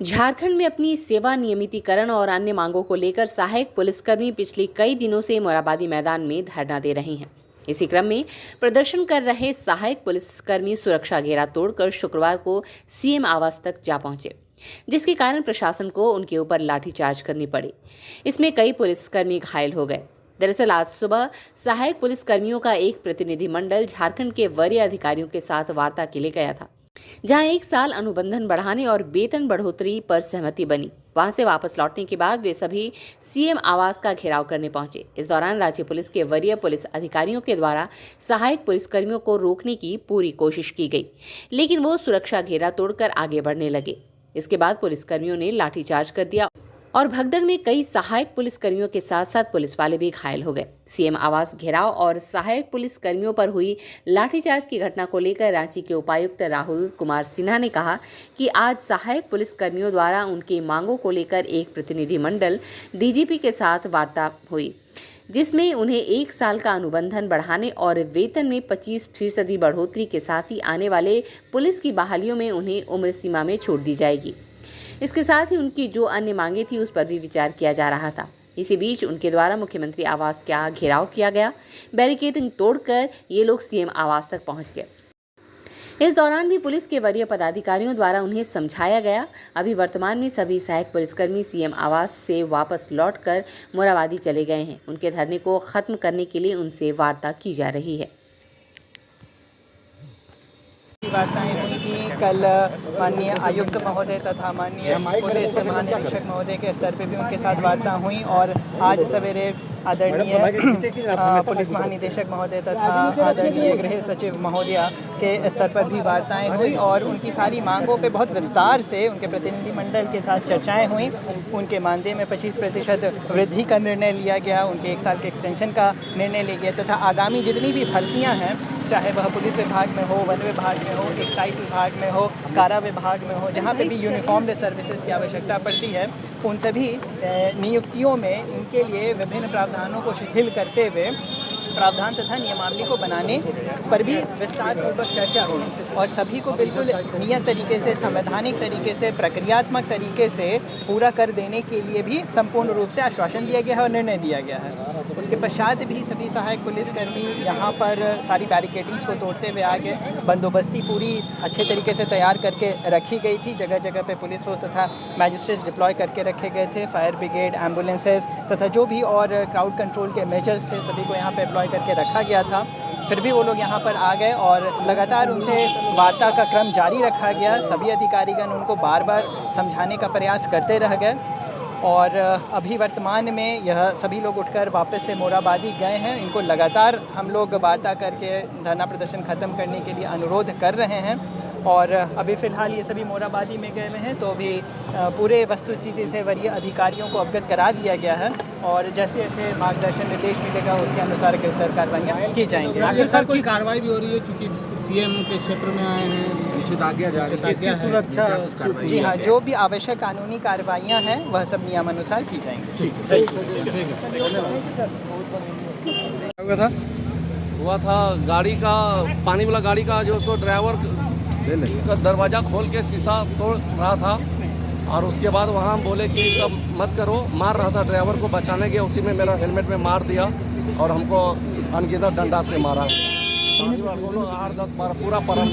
झारखंड में अपनी सेवा नियमितीकरण और अन्य मांगों को लेकर सहायक पुलिसकर्मी पिछले कई दिनों से मोराबादी मैदान में धरना दे रहे हैं। इसी क्रम में प्रदर्शन कर रहे सहायक पुलिसकर्मी सुरक्षा घेरा तोड़कर शुक्रवार को सीएम आवास तक जा पहुंचे, जिसके कारण प्रशासन को उनके ऊपर लाठीचार्ज करनी पड़ी। इसमें कई पुलिसकर्मी घायल हो गए। दरअसल आज सुबह सहायक पुलिसकर्मियों का एक प्रतिनिधिमंडल झारखंड के वरीय अधिकारियों के साथ वार्ता के लिए गया था, जहां 1 साल अनुबंधन बढ़ाने और वेतन बढ़ोतरी पर सहमति बनी। वहां से वापस लौटने के बाद वे सभी सीएम आवास का घेराव करने पहुंचे। इस दौरान राज्य पुलिस के वरीय पुलिस अधिकारियों के द्वारा सहायक पुलिसकर्मियों को रोकने की पूरी कोशिश की गई, लेकिन वो सुरक्षा घेरा तोड़कर आगे बढ़ने लगे। इसके बाद पुलिसकर्मियों ने लाठीचार्ज कर दिया और भगदड़ में कई सहायक पुलिसकर्मियों के साथ साथ पुलिस वाले भी घायल हो गए। सीएम आवास घेराव और सहायक पुलिसकर्मियों पर हुई लाठीचार्ज की घटना को लेकर रांची के उपायुक्त राहुल कुमार सिन्हा ने कहा कि आज सहायक पुलिसकर्मियों द्वारा उनकी मांगों को लेकर एक प्रतिनिधिमंडल डीजीपी के साथ वार्ता हुई, जिसमें उन्हें 1 साल का अनुबंधन बढ़ाने और वेतन में 25% बढ़ोतरी के साथ ही आने वाले पुलिस की बहालियों में उन्हें उम्र सीमा में छूट दी जाएगी। इसके साथ ही उनकी जो अन्य मांगे थी उस पर भी विचार किया जा रहा था। इसी बीच उनके द्वारा मुख्यमंत्री आवास का घेराव किया गया। बैरिकेडिंग तोड़कर ये लोग सीएम आवास तक पहुंच गए। इस दौरान भी पुलिस के वरीय पदाधिकारियों द्वारा उन्हें समझाया गया। अभी वर्तमान में सभी सहायक पुलिसकर्मी सीएम आवास से वापस लौटकर मोराबादी चले गए हैं। उनके धरने को खत्म करने के लिए उनसे वार्ता की जा रही है। वार्ताएं हुई थी कल माननीय आयुक्त महोदय तथा माननीय पुलिस महानिरीक्षक महोदय के स्तर पे भी उनके साथ वार्ता हुई और आज सवेरे आदरणीय पुलिस महानिदेशक महोदय तथा आदरणीय गृह सचिव महोदया के स्तर पर भी वार्ताएं हुई और उनकी सारी मांगों पे बहुत विस्तार से उनके प्रतिनिधिमंडल के साथ चर्चाएं हुई। उनके मानदेय में 25% वृद्धि का निर्णय लिया गया, उनके 1 साल के एक्सटेंशन का निर्णय लिया गया तथा आगामी जितनी भी भर्तियाँ हैं, चाहे वह पुलिस विभाग में हो, वन विभाग में हो, एक्साइज विभाग में हो, कारा विभाग में हो, जहाँ पे भी यूनिफॉर्म्ड सर्विसेज की आवश्यकता पड़ती है, उन सभी नियुक्तियों में इनके लिए विभिन्न प्रावधानों को शिथिल करते हुए प्रावधान तथा नियमावली को बनाने पर भी विस्तारपूर्वक चर्चा हुई और सभी को बिल्कुल नियत तरीके से, संवैधानिक तरीके से, प्रक्रियात्मक तरीके से पूरा कर देने के लिए भी संपूर्ण रूप से आश्वासन दिया गया है और निर्णय दिया गया है। उसके पश्चात भी सभी सहायक पुलिसकर्मी यहाँ पर सारी बैरिकेडिंग्स को तोड़ते हुए आ गए। बंदोबस्ती पूरी अच्छे तरीके से तैयार करके रखी गई थी। जगह जगह पे पुलिस फोर्स तथा मैजिस्ट्रेट्स डिप्लॉय करके रखे गए थे। फायर ब्रिगेड, एम्बुलेंसेज तथा जो भी और क्राउड कंट्रोल के मेजर्स थे सभी को यहाँ पर करके रखा गया था। फिर भी वो लोग यहाँ पर आ गए और लगातार उनसे वार्ता का क्रम जारी रखा गया। सभी अधिकारीगण उनको बार बार समझाने का प्रयास करते रह गए और अभी वर्तमान में यह सभी लोग उठकर वापस से मोराबादी गए हैं। इनको लगातार हम लोग वार्ता करके धरना प्रदर्शन ख़त्म करने के लिए अनुरोध कर रहे हैं और अभी फ़िलहाल ये सभी मोराबादी में गए हुए हैं, तो अभी पूरे वस्तुस्थिति से वरीय अधिकारियों को अवगत करा दिया गया है और जैसे जैसे मार्गदर्शन निर्देश मिलेगा उसके अनुसार अग्रतर कार्रवाइयाँ की जाएंगी। आखिर सर कोई कार्रवाई भी हो रही है चूँकि सीएम के क्षेत्र में आए हैं, निषेधाज्ञा जारी है, सुरक्षा? जी हाँ, जो भी आवश्यक कानूनी कार्रवाइयाँ हैं वह सब नियमानुसार की जाएंगी। हुआ था गाड़ी का, पानी वाला गाड़ी का जो सो ड्राइवर का दरवाज़ा खोल के शीशा तोड़ रहा था और उसके बाद वहाँ हम बोले कि सब मत करो, मार रहा था ड्राइवर को बचाने के, उसी में मेरा हेलमेट में मार दिया और हमको अनगिनत डंडा से मारा। 8-10 बार पूरा परम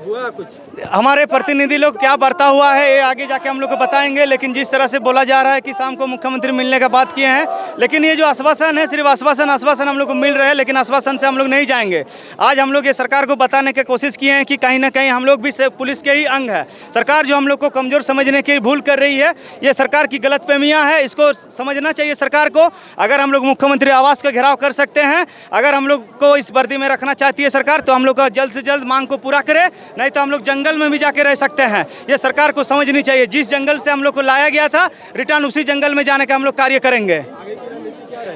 हुआ कुछ हमारे प्रतिनिधि लोग क्या बरता हुआ है ये आगे जाके हम लोग को बताएंगे, लेकिन जिस तरह से बोला जा रहा है कि शाम को मुख्यमंत्री मिलने का बात किए हैं, लेकिन ये जो आश्वासन है सिर्फ आश्वासन हम लोग को मिल रहे हैं, लेकिन आश्वासन से हम लोग नहीं जाएंगे। आज हम लोग ये सरकार को बताने की कोशिश किए हैं कि कहीं ना कहीं हम लोग भी पुलिस के ही अंग है। सरकार जो हम लोग को कमज़ोर समझने की भूल कर रही है, ये सरकार की गलतफहमियाँ है, इसको समझना चाहिए सरकार को। अगर हम लोग मुख्यमंत्री आवास का घेराव कर सकते हैं, अगर हम लोग को इस वर्दी में रखना चाहती है सरकार, तो हम लोग का जल्द से जल्द मांग को पूरा करे, नहीं तो हम लोग जंगल में भी जाके रह सकते हैं। ये सरकार को समझनी चाहिए। जिस जंगल से हम लोग को लाया गया था, रिटर्न उसी जंगल में जाने का हम लोग कार्य करेंगे।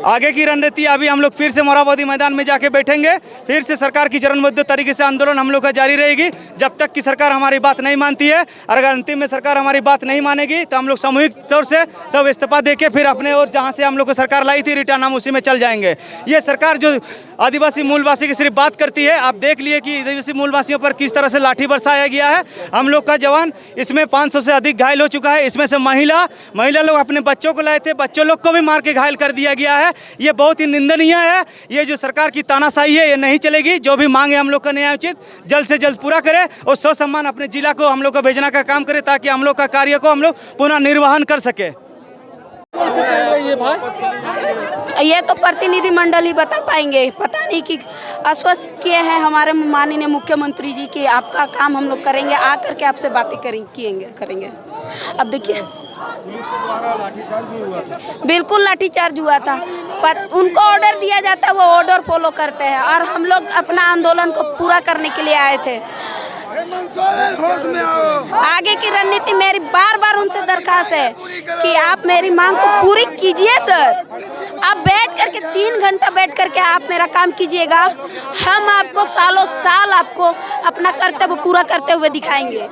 आगे की रणनीति अभी हम लोग फिर से मोरहाबादी मैदान में जाके बैठेंगे, फिर से सरकार की चरणबद्ध तरीके से आंदोलन हम लोग का जारी रहेगी जब तक कि सरकार हमारी बात नहीं मानती है। और अगर अंतिम में सरकार हमारी बात नहीं मानेगी तो हम लोग सामूहिक तौर से सब इस्तीफा देके फिर अपने और जहाँ से हम लोग को सरकार लाई थी रिटर्न हम उसी में चल जाएंगे। ये सरकार जो आदिवासी मूलवासी की सिर्फ बात करती है, आप देख लिए कि आदिवासी मूलवासियों पर किस तरह से लाठी बरसाया गया है। हम लोग का जवान इसमें 500 से अधिक घायल हो चुका है, इसमें से महिला लोग अपने बच्चों को लाए थे, बच्चों लोग को भी मार के घायल कर दिया गया है। ये बहुत ही निंदनीय है। ये जो सरकार की तानाशाही है ये नहीं चलेगी। जो भी मांगे हम लोग का न्यायोचित जल्द से जल्द पूरा करे और स्वसम्मान अपने जिला को हम लोग को भेजना का काम करे ताकि हम लोग का कार्य को हम लोग पुनः निर्वहन कर सके। ये तो प्रतिनिधि मंडल ही बता पाएंगे। पता नहीं कि आश्वस्त किए हैं हमारे माननीय मुख्यमंत्री जी कि आपका काम हम लोग करेंगे, आकर के आपसे बातें करेंगे। अब देखिए बिल्कुल लाठीचार्ज हुआ था, पर उनको ऑर्डर दिया जाता है वो ऑर्डर फॉलो करते हैं और हम लोग अपना आंदोलन को पूरा करने के लिए आए थे। आगे की रणनीति मेरी बार उनसे दरखास्त है कि आप मेरी मांग को पूरी कीजिए सर। आप बैठ करके 3 घंटा बैठ करके आप मेरा काम कीजिएगा, हम आपको सालों साल आपको अपना कर्तव्य पूरा करते हुए दिखाएंगे।